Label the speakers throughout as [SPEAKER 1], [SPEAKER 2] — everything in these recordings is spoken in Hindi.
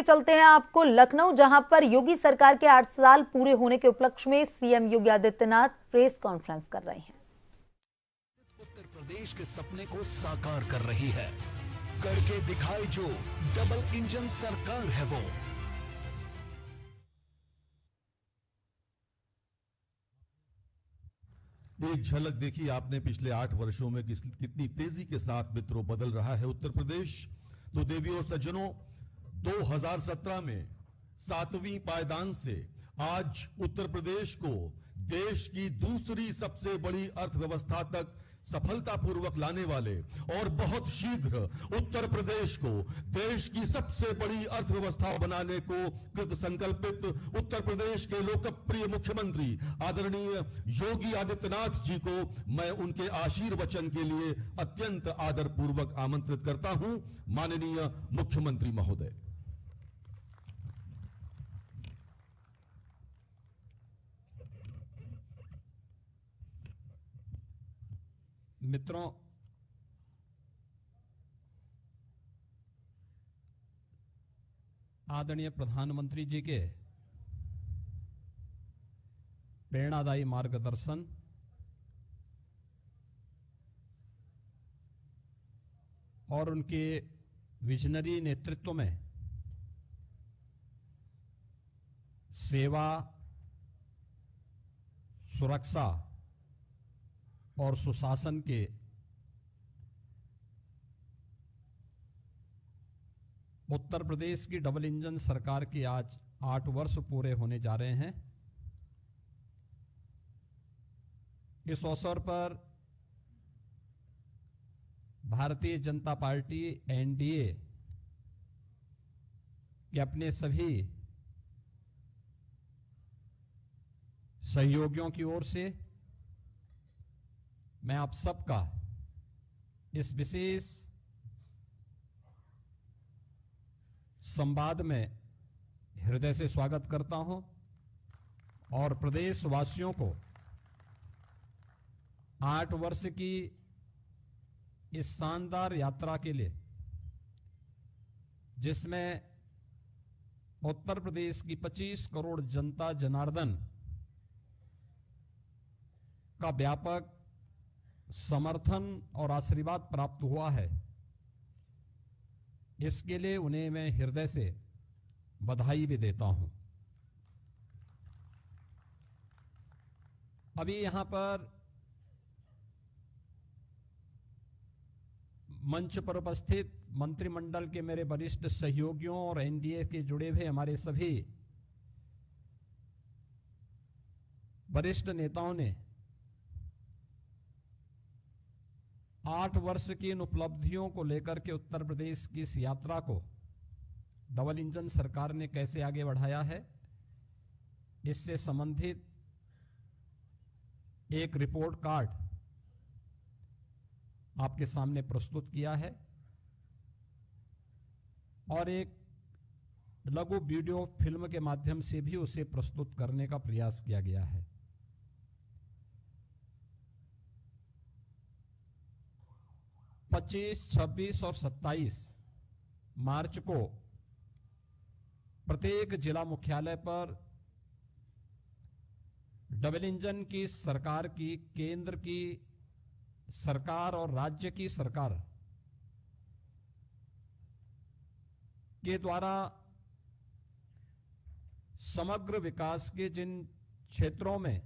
[SPEAKER 1] चलते हैं आपको लखनऊ, जहां पर योगी सरकार के 8 साल पूरे होने के उपलक्ष्य में CM Yogi Adityanath press conference कर रहे हैं।
[SPEAKER 2] उत्तर प्रदेश के सपने को साकार कर रही है, करके दिखाए जो डबल इंजन सरकार है वो।
[SPEAKER 3] एक झलक देखी आपने पिछले 8 वर्षों में कितनी तेजी के साथ मित्रों बदल रहा है उत्तर प्रदेश। तो देवियों और सज्जनों, 2017 में 7वीं पायदान से आज उत्तर प्रदेश को देश की दूसरी सबसे बड़ी अर्थव्यवस्था तक सफलतापूर्वक लाने वाले और बहुत शीघ्र उत्तर प्रदेश को देश की सबसे बड़ी अर्थव्यवस्था बनाने को कृत संकल्पित उत्तर प्रदेश के लोकप्रिय मुख्यमंत्री आदरणीय योगी आदित्यनाथ जी को मैं उनके आशीर्वचन के लिए अत्यंत आदरपूर्वक आमंत्रित करता हूं। माननीय मुख्यमंत्री महोदय।
[SPEAKER 4] मित्रों, आदरणीय प्रधानमंत्री जी के प्रेरणादायी मार्गदर्शन और उनके विजनरी नेतृत्व में सेवा, सुरक्षा और सुशासन के उत्तर प्रदेश की डबल इंजन सरकार की आज 8 वर्ष पूरे होने जा रहे हैं। इस अवसर पर भारतीय जनता पार्टी एनडीए के अपने सभी सहयोगियों की ओर से मैं आप सबका इस विशेष संवाद में हृदय से स्वागत करता हूं और प्रदेशवासियों को 8 वर्ष की इस शानदार यात्रा के लिए, जिसमें उत्तर प्रदेश की 25 करोड़ जनता जनार्दन का व्यापक समर्थन और आशीर्वाद प्राप्त हुआ है, इसके लिए उन्हें मैं हृदय से बधाई भी देता हूं। अभी यहां पर मंच पर उपस्थित मंत्रिमंडल के मेरे वरिष्ठ सहयोगियों और एनडीए के जुड़े हुए हमारे सभी वरिष्ठ नेताओं ने 8 वर्ष की इन उपलब्धियों को लेकर के उत्तर प्रदेश की इस यात्रा को डबल इंजन सरकार ने कैसे आगे बढ़ाया है, इससे संबंधित एक रिपोर्ट कार्ड आपके सामने प्रस्तुत किया है और एक लघु वीडियो फिल्म के माध्यम से भी उसे प्रस्तुत करने का प्रयास किया गया है। 25, 26 और 27 मार्च को प्रत्येक जिला मुख्यालय पर डबल इंजन की सरकार की, केंद्र की सरकार और राज्य की सरकार के द्वारा समग्र विकास के जिन क्षेत्रों में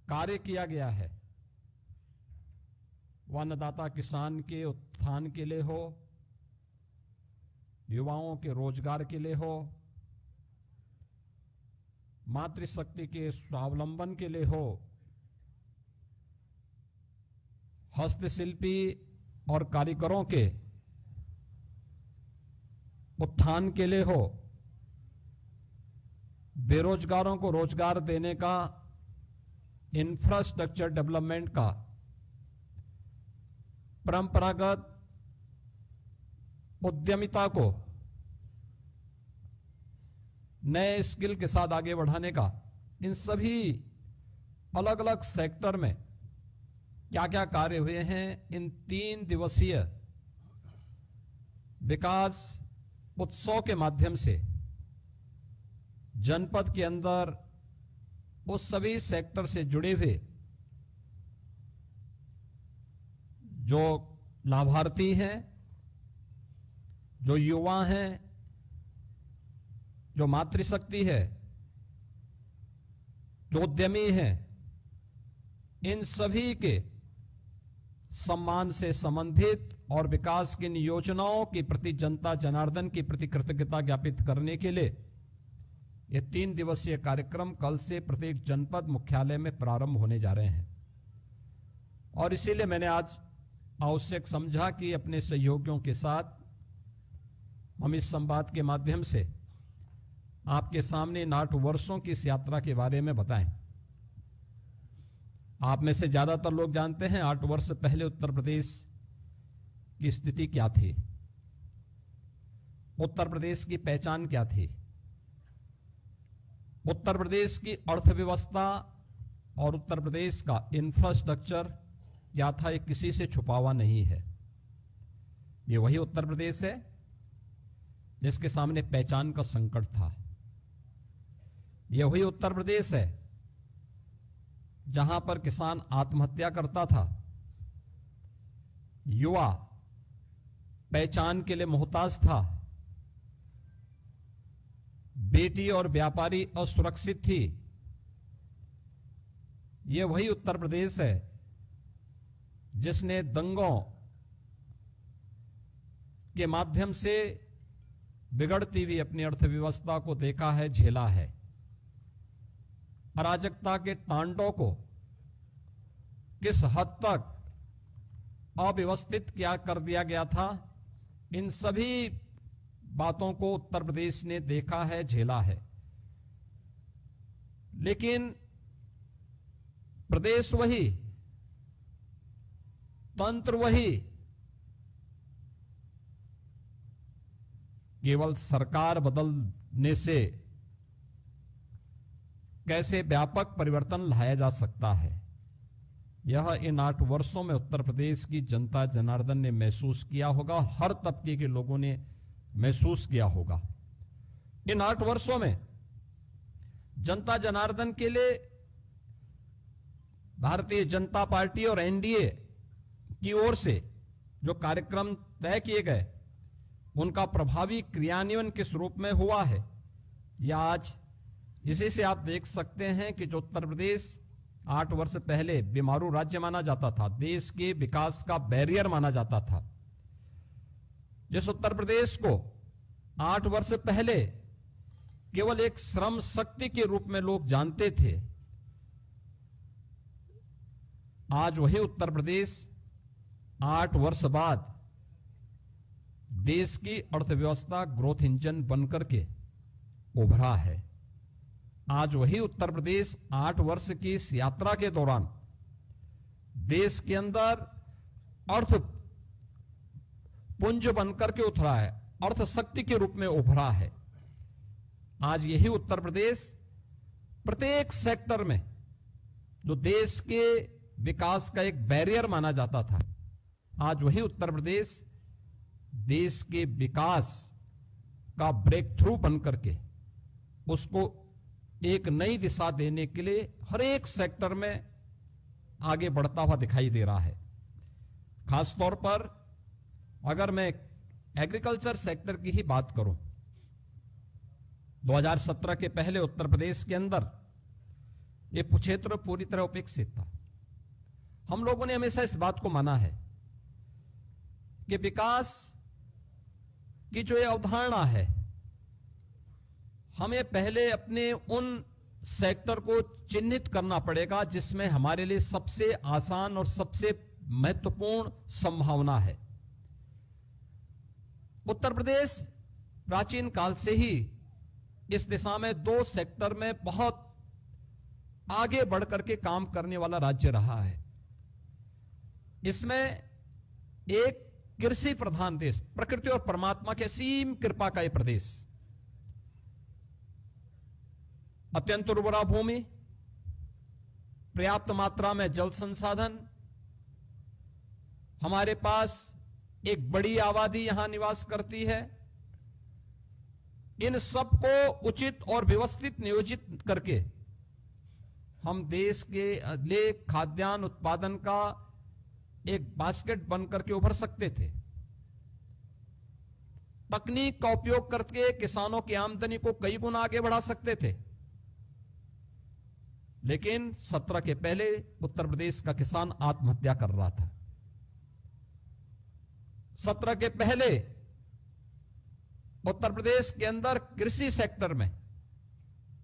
[SPEAKER 4] कार्य किया गया है, वह अन्नदाता किसान के उत्थान के लिए हो, युवाओं के रोजगार के लिए हो, मातृशक्ति के स्वावलंबन के लिए हो, हस्तशिल्पी और कारीगरों के उत्थान के लिए हो, बेरोजगारों को रोजगार देने का, इंफ्रास्ट्रक्चर डेवलपमेंट का, परंपरागत उद्यमिता को नए स्किल के साथ आगे बढ़ाने का, इन सभी अलग अलग सेक्टर में क्या क्या कार्य हुए हैं, इन 3 दिवसीय विकास उत्सव के माध्यम से जनपद के अंदर उस सभी सेक्टर से जुड़े हुए जो लाभार्थी हैं, जो युवा हैं, जो मातृशक्ति है, जो उद्यमी हैं, इन सभी के सम्मान से संबंधित और विकास की इन योजनाओं के प्रति जनता जनार्दन की प्रति कृतज्ञता ज्ञापित करने के लिए ये 3 दिवसीय कार्यक्रम कल से प्रत्येक जनपद मुख्यालय में प्रारंभ होने जा रहे हैं। और इसीलिए मैंने आज आवश्यक समझा कि अपने सहयोगियों के साथ हम इस संवाद के माध्यम से आपके सामने इन 8 वर्षों की इस यात्रा के बारे में बताएं। आप में से ज्यादातर लोग जानते हैं 8 वर्ष पहले उत्तर प्रदेश की स्थिति क्या थी, उत्तर प्रदेश की पहचान क्या थी, उत्तर प्रदेश की अर्थव्यवस्था और उत्तर प्रदेश का इंफ्रास्ट्रक्चर क्या था, ये किसी से छुपा हुआ नहीं है। ये वही उत्तर प्रदेश है जिसके सामने पहचान का संकट था। ये वही उत्तर प्रदेश है जहां पर किसान आत्महत्या करता था, युवा पहचान के लिए मोहताज था, बेटी और व्यापारी असुरक्षित थी। यह वही उत्तर प्रदेश है जिसने दंगों के माध्यम से बिगड़ती हुई अपनी अर्थव्यवस्था को देखा है, झेला है। अराजकता के तांडव को किस हद तक अव्यवस्थित क्या कर दिया गया था, इन सभी बातों को उत्तर प्रदेश ने देखा है, झेला है। लेकिन प्रदेश वही, तंत्र वही, केवल सरकार बदलने से कैसे व्यापक परिवर्तन लाया जा सकता है, यह इन 8 वर्षों में उत्तर प्रदेश की जनता जनार्दन ने महसूस किया होगा, हर तबके के लोगों ने महसूस किया होगा। इन 8 वर्षों में जनता जनार्दन के लिए भारतीय जनता पार्टी और एनडीए की ओर से जो कार्यक्रम तय किए गए, उनका प्रभावी क्रियान्वयन किस रूप में हुआ है, या आज इसी से आप देख सकते हैं कि जो उत्तर प्रदेश 8 वर्ष पहले बीमारू राज्य माना जाता था, देश के विकास का बैरियर माना जाता था, जिस उत्तर प्रदेश को 8 वर्ष पहले केवल एक श्रम शक्ति के रूप में लोग जानते थे, आज वही उत्तर प्रदेश 8 वर्ष बाद देश की अर्थव्यवस्था ग्रोथ इंजन बनकर के उभरा है। आज वही उत्तर प्रदेश 8 वर्ष की इस यात्रा के दौरान देश के अंदर अर्थ पुंज बनकर के उतरा है, अर्थ शक्ति के रूप में उभरा है। आज यही उत्तर प्रदेश प्रत्येक सेक्टर में जो देश के विकास का एक बैरियर माना जाता था, आज वही उत्तर प्रदेश देश के विकास का ब्रेक थ्रू बनकर के उसको एक नई दिशा देने के लिए हर एक सेक्टर में आगे बढ़ता हुआ दिखाई दे रहा है। खासतौर पर अगर मैं एग्रीकल्चर सेक्टर की ही बात करूं, 2017 के पहले उत्तर प्रदेश के अंदर यह क्षेत्र पूरी तरह उपेक्षित था। हम लोगों ने हमेशा इस बात को माना है कि विकास की जो ये अवधारणा है, हमें पहले अपने उन सेक्टर को चिन्हित करना पड़ेगा जिसमें हमारे लिए सबसे आसान और सबसे महत्वपूर्ण संभावना है। उत्तर प्रदेश प्राचीन काल से ही इस दिशा में 2 सेक्टर में बहुत आगे बढ़कर के काम करने वाला राज्य रहा है। इसमें एक कृषि प्रधान देश, प्रकृति और परमात्मा के असीम कृपा का यह प्रदेश, अत्यंत उर्वरा भूमि, पर्याप्त मात्रा में जल संसाधन, हमारे पास एक बड़ी आबादी यहां निवास करती है। इन सबको उचित और व्यवस्थित नियोजित करके हम देश के लिए खाद्यान्न उत्पादन का एक बास्केट बन करके उभर सकते थे। तकनीक का उपयोग करके किसानों की आमदनी को कई गुना आगे बढ़ा सकते थे। लेकिन 17 के पहले उत्तर प्रदेश का किसान आत्महत्या कर रहा था। 17 के पहले उत्तर प्रदेश के अंदर कृषि सेक्टर में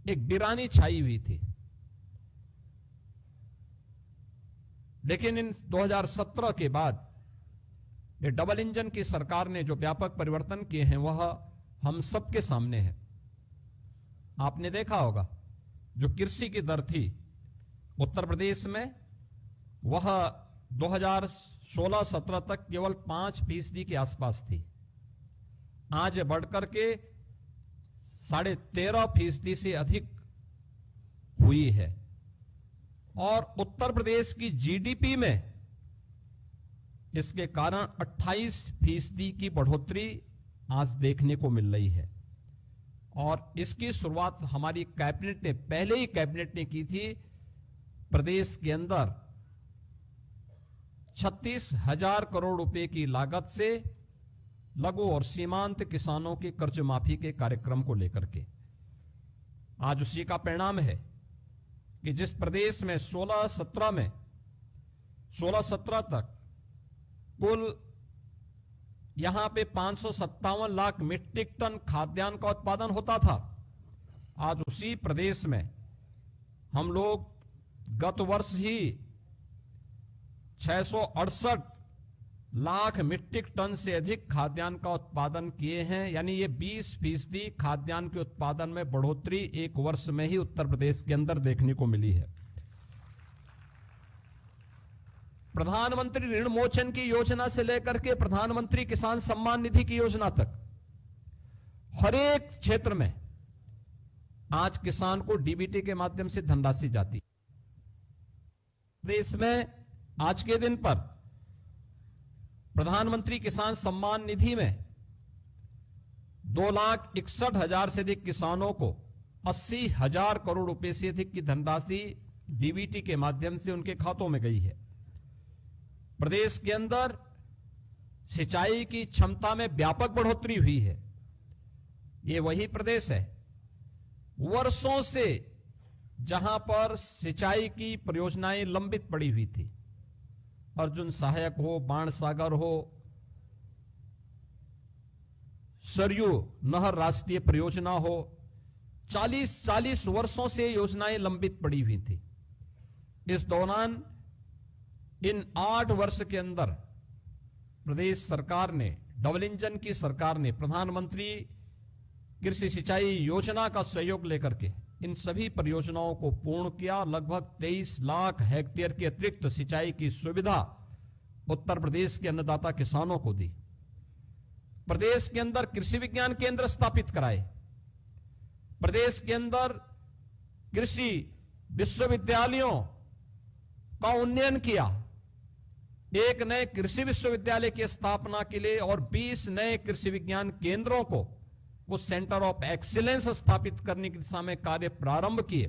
[SPEAKER 4] एक वीरानी छाई हुई थी। लेकिन इन 2017 के बाद ये डबल इंजन की सरकार ने जो व्यापक परिवर्तन किए हैं वह हम सबके सामने है। आपने देखा होगा जो कृषि की दर थी उत्तर प्रदेश में वह 2016-17 तक केवल 5% के आसपास थी। आज बढ़कर के 13.5% से अधिक हुई है। और उत्तर प्रदेश की जीडीपी में इसके कारण 28% की बढ़ोतरी आज देखने को मिल रही है। और इसकी शुरुआत हमारी कैबिनेट ने पहले ही कैबिनेट ने की थी। प्रदेश के अंदर 36,000 करोड़ रुपए की लागत से लघु और सीमांत किसानों के कर्ज माफी के कार्यक्रम को लेकर के आज उसी का परिणाम है कि जिस प्रदेश में 16-17 तक कुल यहां पे 557 लाख मीट्रिक टन खाद्यान्न का उत्पादन होता था, आज उसी प्रदेश में हम लोग गत वर्ष ही 668 लाख मीट्रिक टन से अधिक खाद्यान्न का उत्पादन किए हैं। यानी ये 20% खाद्यान्न के उत्पादन में बढ़ोतरी एक वर्ष में ही उत्तर प्रदेश के अंदर देखने को मिली है। प्रधानमंत्री ऋण मोचन की योजना से लेकर के प्रधानमंत्री किसान सम्मान निधि की योजना तक हर एक क्षेत्र में आज किसान को डीबीटी के माध्यम से धनराशि जाती है। देश में आज के दिन पर प्रधानमंत्री किसान सम्मान निधि में 2,61,000 से अधिक किसानों को 80,000 करोड़ रुपए से अधिक की धनराशि डीबीटी के माध्यम से उनके खातों में गई है। प्रदेश के अंदर सिंचाई की क्षमता में व्यापक बढ़ोतरी हुई है। ये वही प्रदेश है वर्षों से जहां पर सिंचाई की परियोजनाएं लंबित पड़ी हुई थी। अर्जुन सहायक हो, बाणसागर हो, सरयू नहर राष्ट्रीय परियोजना हो, 40 वर्षों से योजनाएं लंबित पड़ी हुई थी। इस दौरान इन 8 वर्ष के अंदर प्रदेश सरकार ने, डबल इंजन की सरकार ने प्रधानमंत्री कृषि सिंचाई योजना का सहयोग लेकर के इन सभी परियोजनाओं को पूर्ण किया। लगभग 23 लाख हेक्टेयर की अतिरिक्त सिंचाई की सुविधा उत्तर प्रदेश के अन्नदाता किसानों को दी। प्रदेश के अंदर कृषि विज्ञान केंद्र स्थापित कराए। प्रदेश के अंदर कृषि विश्वविद्यालयों का उन्नयन किया। एक नए कृषि विश्वविद्यालय की स्थापना के लिए और 20 नए कृषि विज्ञान केंद्रों को कुछ सेंटर ऑफ एक्सीलेंस स्थापित करने की दिशा में कार्य प्रारंभ किए।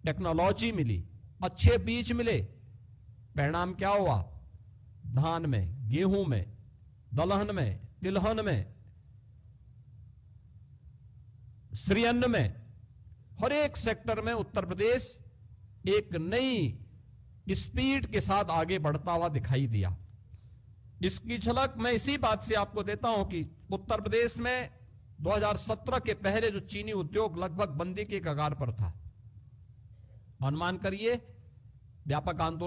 [SPEAKER 4] टेक्नोलॉजी मिली, अच्छे बीज मिले। परिणाम क्या हुआ? धान में, गेहूं में, दलहन में, तिलहन में, श्रीअन्न में, हर एक सेक्टर में उत्तर प्रदेश एक नई स्पीड के साथ आगे बढ़ता हुआ दिखाई दिया। इसकी झलक मैं इसी बात से आपको देता हूं कि उत्तर प्रदेश में 2017 के पहले जो चीनी उद्योग लगभग बंदी के कगार पर था, अनुमान करिए व्यापक आंदोलन